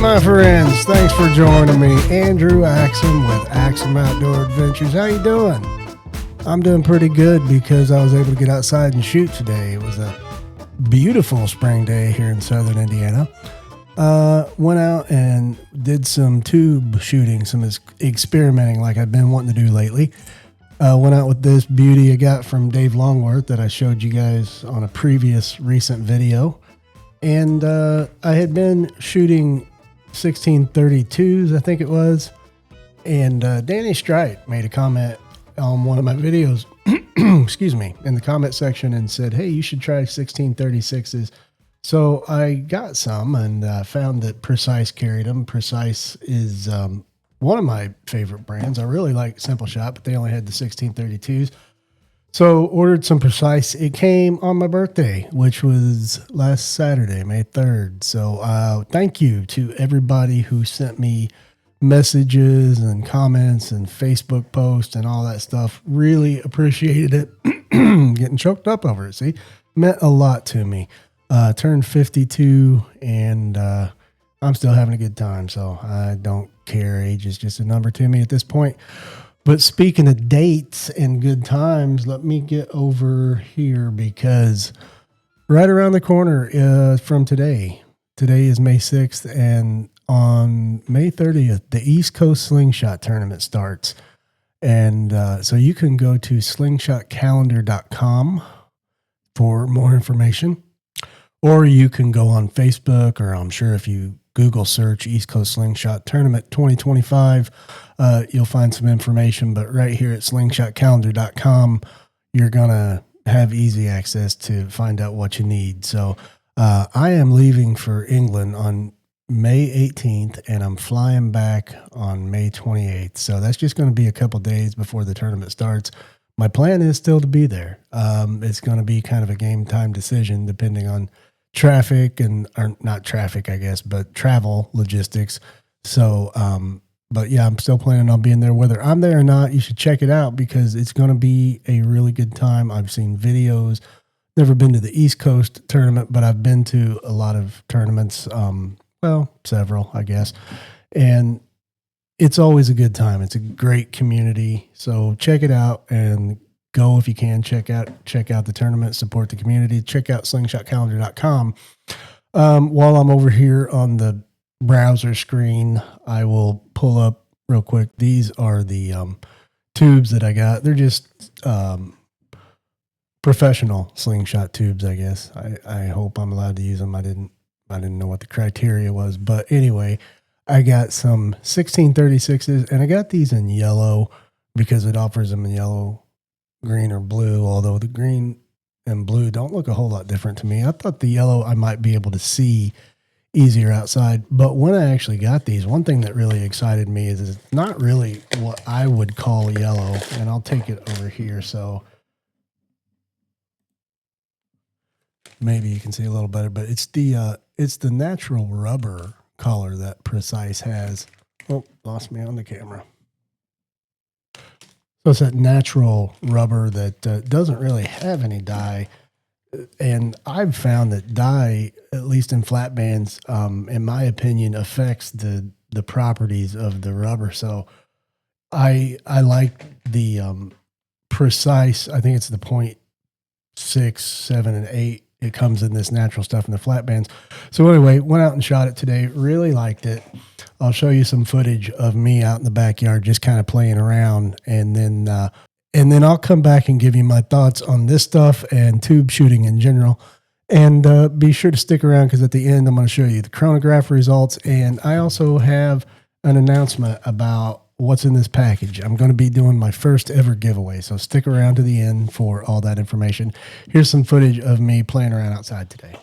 my friends. Thanks for joining me. Andrew Axum with Axum Outdoor Adventures. How you doing? I'm doing pretty good because I was able to get outside and shoot today. It was a beautiful spring day here in southern Indiana. Went out and did some tube shooting, some experimenting like I've been wanting to do lately. Went out with this beauty I got from Dave Longworth that I showed you guys on a previous recent video. And I had been shooting 1632s, I think it was. And Danny Strite made a comment on one of my videos, excuse me, in the comment section and said, hey, you should try 1636s. So I got some and found that Precise carried them. Precise is one of my favorite brands. I really like Simple Shot, but they only had the 1632s. So ordered some Precise. It came on my birthday, which was last Saturday, May 3rd. So thank you to everybody who sent me messages and comments and Facebook posts and all that stuff. Really appreciated it. Getting choked up over it. See, meant a lot to me. Turned 52 and I'm still having a good time. So I don't care. Age is just a number to me at this point. But speaking of dates and good times, let me get over here because right around the corner from today is May 6th, and on May 30th, the East Coast Slingshot Tournament starts. And so you can go to slingshotcalendar.com for more information, or you can go on Facebook, or I'm sure if you Google search East Coast Slingshot Tournament 2025, you'll find some information. But right here at slingshotcalendar.com, you're going to have easy access to find out what you need. So I am leaving for England on May 18th, and I'm flying back on May 28th. So that's just going to be a couple days before the tournament starts. My plan is still to be there. It's going to be kind of a game time decision depending on traffic or not traffic, I guess, but travel logistics. So, but yeah, I'm still planning on being there. Whether I'm there or not, you should check it out because it's going to be a really good time. I've seen videos, never been to the East Coast tournament, but I've been to a lot of tournaments, several, I guess. And it's always a good time. It's a great community. So check it out and go if you can. Check out the tournament, support the community. Check out slingshotcalendar.com. While I'm over here on the browser screen, I will pull up real quick. These are the tubes that I got. They're just professional slingshot tubes, I guess. I hope I'm allowed to use them. I didn't know what the criteria was, but anyway, I got some 1636s, and I got these in yellow because it offers them in yellow, green, or blue, although the green and blue don't look a whole lot different to me. I thought the yellow I might be able to see easier outside, but when I actually got these, one thing that really excited me is it's not really what I would call yellow, and I'll take it over here so maybe you can see a little better, but it's the natural rubber color that Precise has. Oh, lost me on the camera. So it's that natural rubber that doesn't really have any dye. And I've found that dye, at least in flat bands, in my opinion, affects the properties of the rubber. So I like the Precise. I think it's the 0.6, 7, and 8. It comes in this natural stuff in the flat bands. So anyway, went out and shot it today. Really liked it. I'll show you some footage of me out in the backyard, just kind of playing around. And then I'll come back and give you my thoughts on this stuff and tube shooting in general. And be sure to stick around because at the end, I'm going to show you the chronograph results. And I also have an announcement about what's in this package. I'm going to be doing my first ever giveaway. So stick around to the end for all that information. Here's some footage of me playing around outside today.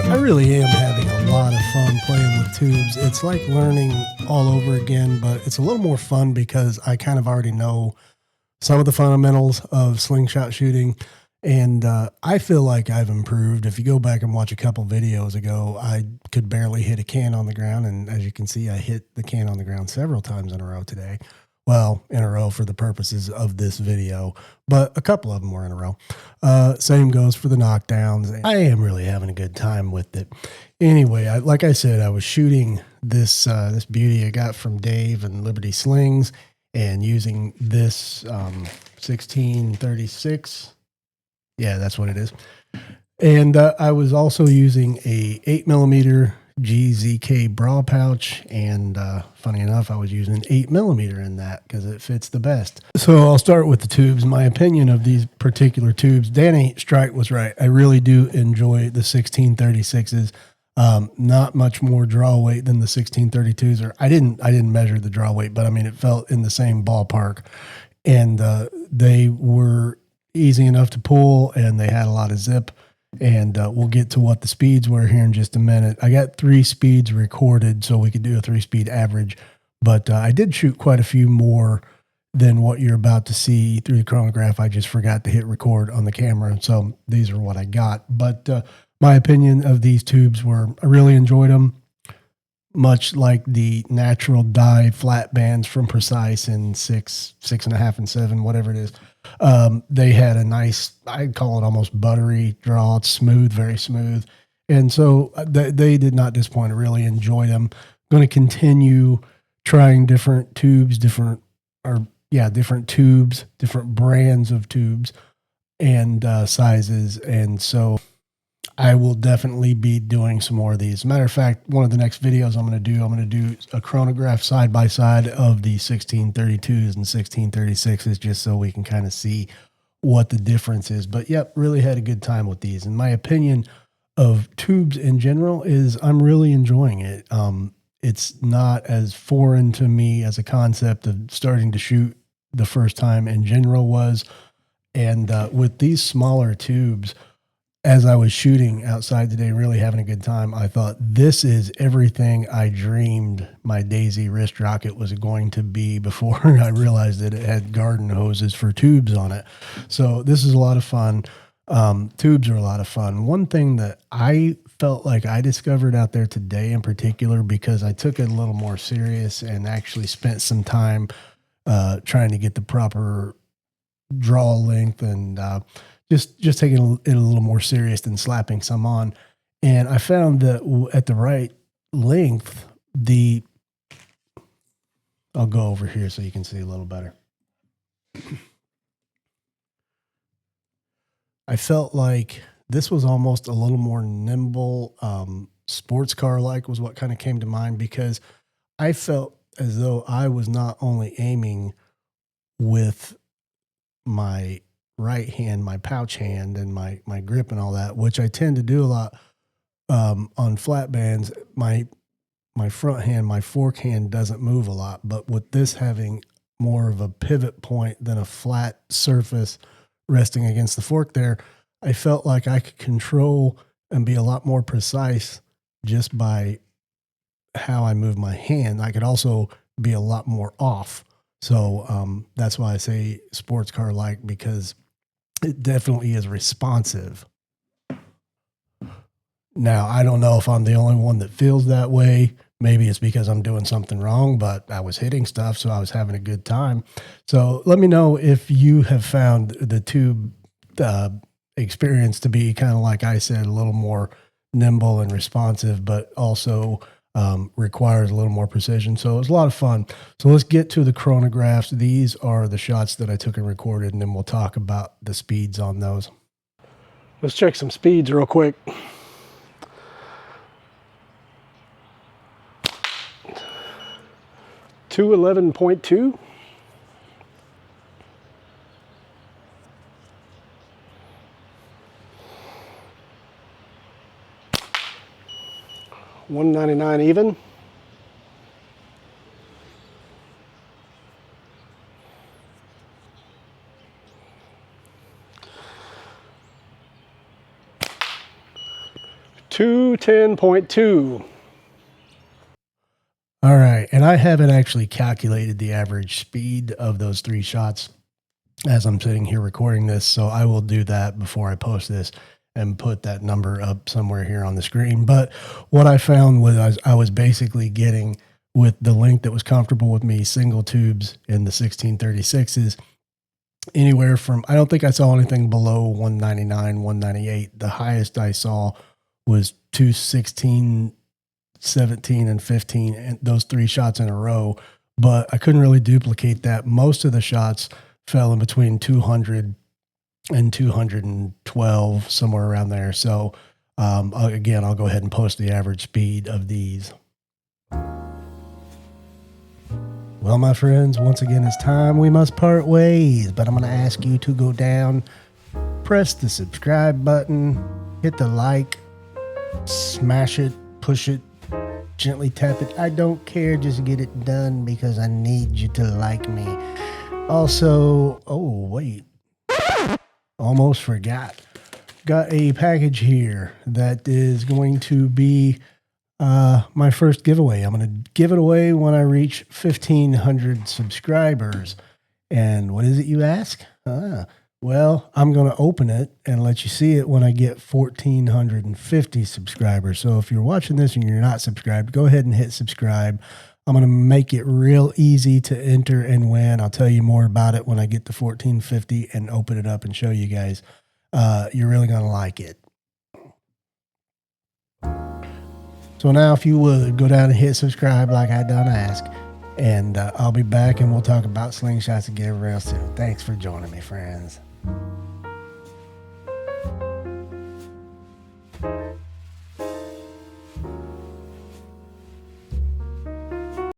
I really am having a lot of fun playing with tubes. It's like learning all over again, but it's a little more fun because I kind of already know some of the fundamentals of slingshot shooting. And I feel like I've improved. If you go back and watch a couple videos ago, I could barely hit a can on the ground. And as you can see, I hit the can on the ground several times in a row today. Well, in a row for the purposes of this video, but a couple of them were in a row. Same goes for the knockdowns. I am really having a good time with it. Anyway, like I said, I was shooting this beauty I got from Dave and Liberty Slings, and using this 1636. Yeah, that's what it is. And I was also using a 8mm GZK bra pouch, and funny enough, I was using 8mm in that because it fits the best. So I'll start with the tubes. My opinion of these particular tubes, Danny Strike was right. I really do enjoy the 1636s. Not much more draw weight than the 1632s, or I didn't measure the draw weight, but I mean, it felt in the same ballpark, and they were easy enough to pull, and they had a lot of zip. And we'll get to what the speeds were here in just a minute. I got 3 speeds recorded, so we could do a 3-speed average. But I did shoot quite a few more than what you're about to see through the chronograph. I just forgot to hit record on the camera, so these are what I got. But my opinion of these tubes were, I really enjoyed them. Much like the natural dye flat bands from Precise in 6, 6.5, and 7, whatever it is. They had a nice, I'd call it almost buttery draw. It's smooth, very smooth. And so they did not disappoint. I really enjoyed them. Going to continue trying different tubes, different tubes, different brands of tubes and sizes. And so I will definitely be doing some more of these. As a matter of fact, one of the next videos I'm going to do a chronograph side by side of the 1632s and 1636s, just so we can kind of see what the difference is. But yep, really had a good time with these. And my opinion of tubes in general is I'm really enjoying it. It's not as foreign to me as a concept of starting to shoot the first time in general was. And with these smaller tubes, as I was shooting outside today, really having a good time, I thought this is everything I dreamed my Daisy wrist rocket was going to be before I realized that it had garden hoses for tubes on it. So this is a lot of fun. Tubes are a lot of fun. One thing that I felt like I discovered out there today in particular, because I took it a little more serious and actually spent some time trying to get the proper draw length and just taking it a little more serious than slapping some on. And I found that at the right length, I'll go over here so you can see a little better. I felt like this was almost a little more nimble, sports car like was what kind of came to mind, because I felt as though I was not only aiming with my right hand, my pouch hand, and my grip and all that, which I tend to do a lot on flat bands. My front hand, my fork hand doesn't move a lot, but with this having more of a pivot point than a flat surface resting against the fork there, I felt like I could control and be a lot more precise just by how I move my hand. I could also be a lot more off. So that's why I say sports car like, because it definitely is responsive. Now, I don't know if I'm the only one that feels that way. Maybe it's because I'm doing something wrong, but I was hitting stuff, so I was having a good time. So let me know if you have found the tube experience to be kind of, like I said, a little more nimble and responsive, but also requires a little more precision. So it was a lot of fun. So let's get to the chronographs. These are the shots that I took and recorded, and then we'll talk about the speeds on those. Let's check some speeds real quick. .211.2. $199 even. $210.2. All right, and I haven't actually calculated the average speed of those 3 shots, as I'm sitting here recording this. So I will do that before I post this and put that number up somewhere here on the screen. But what I found was I was basically getting, with the length that was comfortable with me, single tubes in the 1636s, anywhere from, I don't think I saw anything below 199, 198. The highest I saw was 216, 17, and 15, and those 3 shots in a row. But I couldn't really duplicate that. Most of the shots fell in between 200 and 212, somewhere around there. So again, I'll go ahead and post the average speed of these. Well, my friends, once again, it's time we must part ways, but I'm going to ask you to go down, press the subscribe button, hit the like, smash it, push it, gently tap it. I don't care, just get it done because I need you to like me. Also, oh, wait, almost forgot. Got a package here that is going to be my first giveaway. I'm going to give it away when I reach 1,500 subscribers. And what is it, you ask? Well, I'm going to open it and let you see it when I get 1,450 subscribers. So if you're watching this and you're not subscribed, go ahead and hit subscribe. I'm going to make it real easy to enter and win. I'll tell you more about it when I get to 1,450 and open it up and show you guys. You're really going to like it. So now, if you would, go down and hit subscribe like I done ask. And I'll be back and we'll talk about slingshots again real soon. Thanks for joining me, friends.